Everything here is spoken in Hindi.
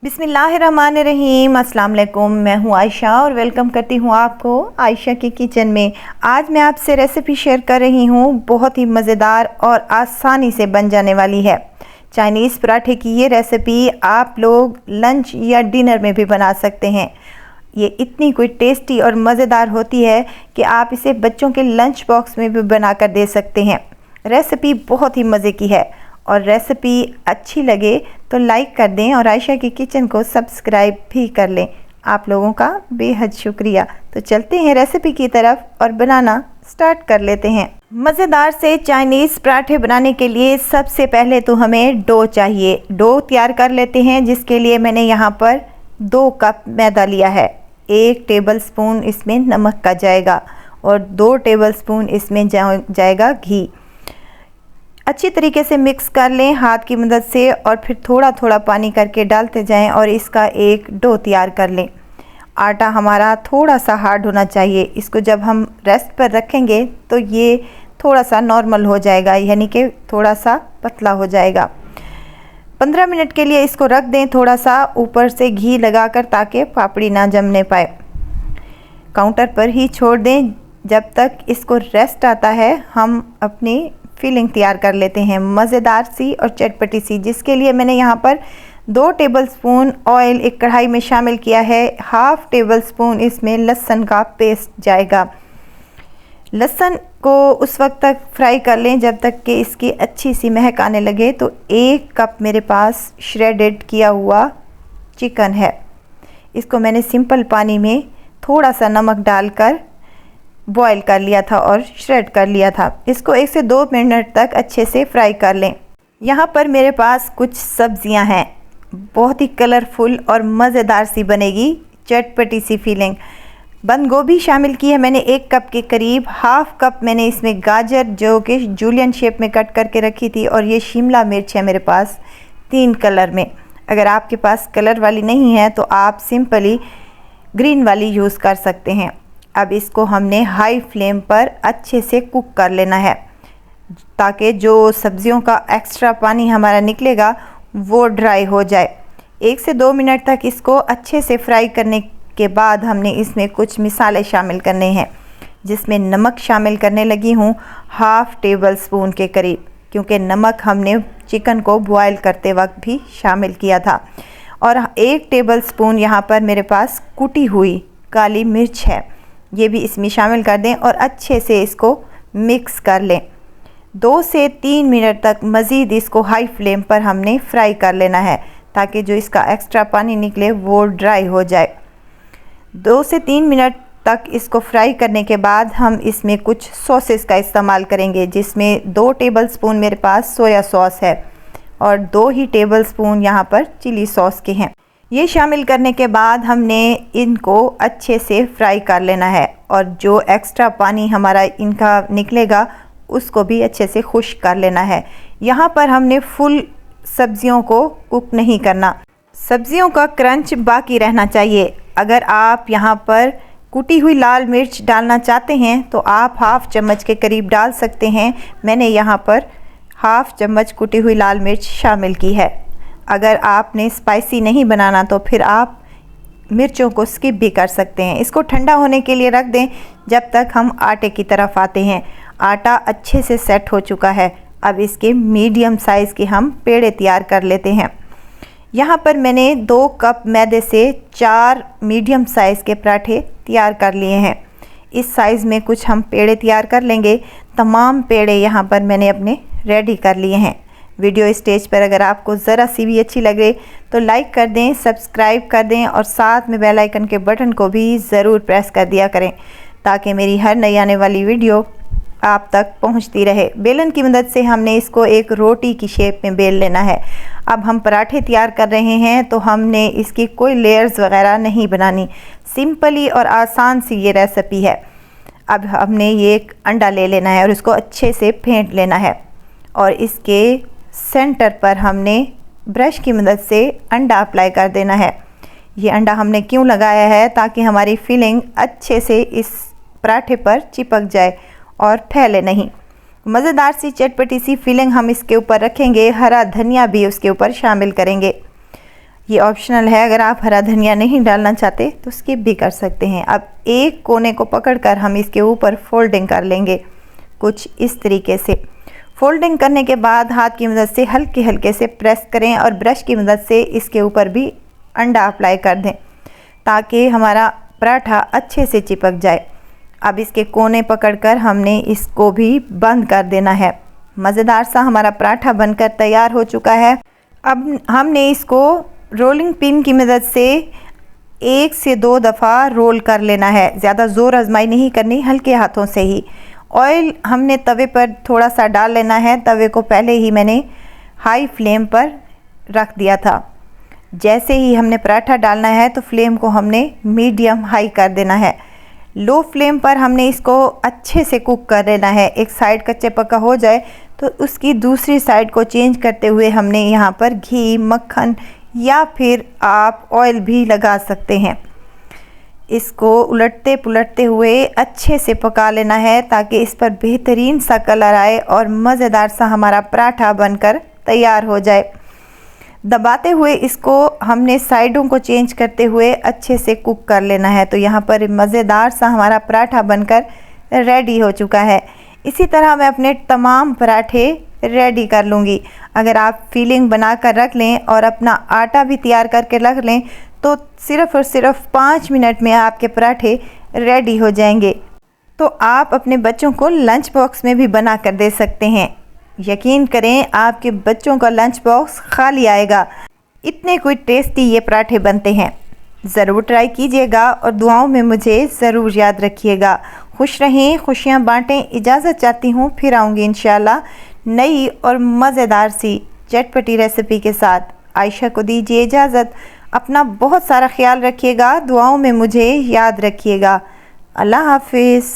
बिस्मिल्लाहिर्रहमानिर्रहीम। अस्सलाम वालेकुम। मैं हूँ आयशा और वेलकम करती हूँ आपको आयशा की किचन में। आज मैं आपसे रेसिपी शेयर कर रही हूँ, बहुत ही मज़ेदार और आसानी से बन जाने वाली है। चाइनीज़ पराठे की ये रेसिपी आप लोग लंच या डिनर में भी बना सकते हैं। ये इतनी कोई टेस्टी और मज़ेदार होती है कि आप इसे बच्चों के लंच बॉक्स में भी बना कर दे सकते हैं। रेसिपी बहुत ही मज़े की है और रेसिपी अच्छी लगे तो लाइक कर दें और आयशा की किचन को सब्सक्राइब भी कर लें। आप लोगों का बेहद शुक्रिया। तो चलते हैं रेसिपी की तरफ और बनाना स्टार्ट कर लेते हैं। मज़ेदार से चाइनीज़ पराठे बनाने के लिए सबसे पहले तो हमें डो चाहिए। डो तैयार कर लेते हैं, जिसके लिए मैंने यहाँ पर 2 कप मैदा लिया है। 1 टेबलस्पून इसमें नमक का जाएगा और 2 टेबलस्पून इसमें जाएगा घी। अच्छी तरीके से मिक्स कर लें हाथ की मदद से और फिर थोड़ा थोड़ा पानी करके डालते जाएं और इसका एक डो तैयार कर लें। आटा हमारा थोड़ा सा हार्ड होना चाहिए। इसको जब हम रेस्ट पर रखेंगे तो ये थोड़ा सा नॉर्मल हो जाएगा, यानी कि थोड़ा सा पतला हो जाएगा। 15 मिनट के लिए इसको रख दें थोड़ा सा ऊपर से घी लगाकर, ताकि पापड़ी ना जमने पाए। काउंटर पर ही छोड़ दें जब तक इसको रेस्ट आता है। हम अपनी फिलिंग तैयार कर लेते हैं मज़ेदार सी और चटपटी सी, जिसके लिए मैंने यहाँ पर 2 टेबलस्पून ऑयल एक कढ़ाई में शामिल किया है। 1/2 टेबलस्पून इसमें लहसुन का पेस्ट जाएगा। लहसुन को उस वक्त तक फ्राई कर लें जब तक कि इसकी अच्छी सी महक आने लगे। तो 1 कप मेरे पास श्रेडेड किया हुआ चिकन है। इसको मैंने सिंपल पानी में थोड़ा सा नमक डालकर बॉईल कर लिया था और श्रेड कर लिया था। इसको 1 से 2 मिनट तक अच्छे से फ्राई कर लें। यहाँ पर मेरे पास कुछ सब्जियाँ हैं, बहुत ही कलरफुल और मज़ेदार सी बनेगी चटपटी सी फीलिंग। बंद गोभी शामिल की है मैंने 1 कप के करीब। 1/2 कप मैंने इसमें गाजर जो कि जूलियन शेप में कट करके रखी थी, और ये शिमला मिर्च है मेरे पास 3 कलर में। अगर आपके पास कलर वाली नहीं है तो आप सिंपली ग्रीन वाली यूज़ कर सकते हैं। अब इसको हमने हाई फ्लेम पर अच्छे से कुक कर लेना है, ताकि जो सब्जियों का एक्स्ट्रा पानी हमारा निकलेगा वो ड्राई हो जाए। 1 से 2 मिनट तक इसको अच्छे से फ्राई करने के बाद हमने इसमें कुछ मसाले शामिल करने हैं, जिसमें नमक शामिल करने लगी हूँ 1/2 टेबलस्पून के करीब, क्योंकि नमक हमने चिकन को बॉयल करते वक्त भी शामिल किया था। और 1 टेबलस्पून यहाँ पर मेरे पास कुटी हुई काली मिर्च है, ये भी इसमें शामिल कर दें और अच्छे से इसको मिक्स कर लें। 2 से 3 मिनट तक मज़ीद इसको हाई फ्लेम पर हमने फ्राई कर लेना है, ताकि जो इसका एक्स्ट्रा पानी निकले वो ड्राई हो जाए। 2 से 3 मिनट तक इसको फ्राई करने के बाद हम इसमें कुछ सॉसेस का इस्तेमाल करेंगे, जिसमें 2 टेबलस्पून मेरे पास सोया सॉस है और 2 ही टेबलस्पून यहाँ पर चिली सॉस के हैं। ये शामिल करने के बाद हमने इनको अच्छे से फ्राई कर लेना है और जो एक्स्ट्रा पानी हमारा इनका निकलेगा उसको भी अच्छे से खुश्क कर लेना है। यहाँ पर हमने फुल सब्जियों को कुक नहीं करना, सब्जियों का क्रंच बाकी रहना चाहिए। अगर आप यहाँ पर कुटी हुई लाल मिर्च डालना चाहते हैं तो आप 1/2 चम्मच के करीब डाल सकते हैं। मैंने यहाँ पर 1/2 चम्मच कुटी हुई लाल मिर्च शामिल की है। अगर आपने स्पाइसी नहीं बनाना तो फिर आप मिर्चों को स्किप भी कर सकते हैं। इसको ठंडा होने के लिए रख दें जब तक हम आटे की तरफ आते हैं। आटा अच्छे से सेट हो चुका है। अब इसके मीडियम साइज़ के हम पेड़े तैयार कर लेते हैं। यहाँ पर मैंने 2 कप मैदे से 4 मीडियम साइज़ के पराठे तैयार कर लिए हैं। इस साइज़ में कुछ हम पेड़े तैयार कर लेंगे। तमाम पेड़े यहाँ पर मैंने अपने रेडी कर लिए हैं। वीडियो स्टेज पर अगर आपको ज़रा सी भी अच्छी लगे तो लाइक कर दें, सब्सक्राइब कर दें और साथ में बेल आइकन के बटन को भी ज़रूर प्रेस कर दिया करें, ताकि मेरी हर नई आने वाली वीडियो आप तक पहुंचती रहे। बेलन की मदद से हमने इसको एक रोटी की शेप में बेल लेना है। अब हम पराठे तैयार कर रहे हैं तो हमने इसकी कोई लेयर्स वगैरह नहीं बनानी, सिंपली और आसान सी ये रेसिपी है। अब हमने ये एक अंडा ले लेना है और इसको अच्छे से फेंट लेना है और इसके सेंटर पर हमने ब्रश की मदद से अंडा अप्लाई कर देना है। ये अंडा हमने क्यों लगाया है, ताकि हमारी फिलिंग अच्छे से इस पराठे पर चिपक जाए और फैले नहीं। मज़ेदार सी चटपटी सी फिलिंग हम इसके ऊपर रखेंगे। हरा धनिया भी उसके ऊपर शामिल करेंगे। ये ऑप्शनल है, अगर आप हरा धनिया नहीं डालना चाहते तो स्किप भी कर सकते हैं। अब एक कोने को पकड़कर हम इसके ऊपर फोल्डिंग कर लेंगे कुछ इस तरीके से। फोल्डिंग करने के बाद हाथ की मदद से हल्के हल्के से प्रेस करें और ब्रश की मदद से इसके ऊपर भी अंडा अप्लाई कर दें ताकि हमारा पराठा अच्छे से चिपक जाए। अब इसके कोने पकड़कर हमने इसको भी बंद कर देना है। मज़ेदार सा हमारा पराठा बनकर तैयार हो चुका है। अब हमने इसको रोलिंग पिन की मदद से 1 से 2 दफ़ा रोल कर लेना है। ज़्यादा ज़ोर आजमाई नहीं करनी, हल्के हाथों से ही। ऑयल हमने तवे पर थोड़ा सा डाल लेना है। तवे को पहले ही मैंने हाई फ्लेम पर रख दिया था। जैसे ही हमने पराठा डालना है तो फ्लेम को हमने मीडियम हाई कर देना है। लो फ्लेम पर हमने इसको अच्छे से कुक कर लेना है। एक साइड कच्चे पक्का हो जाए तो उसकी दूसरी साइड को चेंज करते हुए हमने यहाँ पर घी, मक्खन या फिर आप ऑयल भी लगा सकते हैं। इसको उलटते पुलटते हुए अच्छे से पका लेना है ताकि इस पर बेहतरीन सा कलर आए और मज़ेदार सा हमारा पराठा बनकर तैयार हो जाए। दबाते हुए इसको हमने साइडों को चेंज करते हुए अच्छे से कुक कर लेना है। तो यहाँ पर मज़ेदार सा हमारा पराठा बनकर रेडी हो चुका है। इसी तरह मैं अपने तमाम पराठे रेडी कर लूँगी। अगर आप फिलिंग बना कर रख लें और अपना आटा भी तैयार करके रख लें तो सिर्फ़ और सिर्फ 5 मिनट में आपके पराठे रेडी हो जाएंगे। तो आप अपने बच्चों को लंच बॉक्स में भी बना कर दे सकते हैं। यकीन करें आपके बच्चों का लंच बॉक्स खाली आएगा, इतने कोई टेस्टी ये पराठे बनते हैं। ज़रूर ट्राई कीजिएगा और दुआओं में मुझे ज़रूर याद रखिएगा। खुश रहें, खुशियाँ बांटें। इजाज़त चाहती हूँ, फिर आऊँगी इंशाल्लाह नई और मज़ेदार सी चटपटी रेसिपी के साथ। आयशा को दीजिए इजाज़त। अपना बहुत सारा ख्याल रखिएगा, दुआओं में मुझे याद रखिएगा। अल्लाह हाफिज़।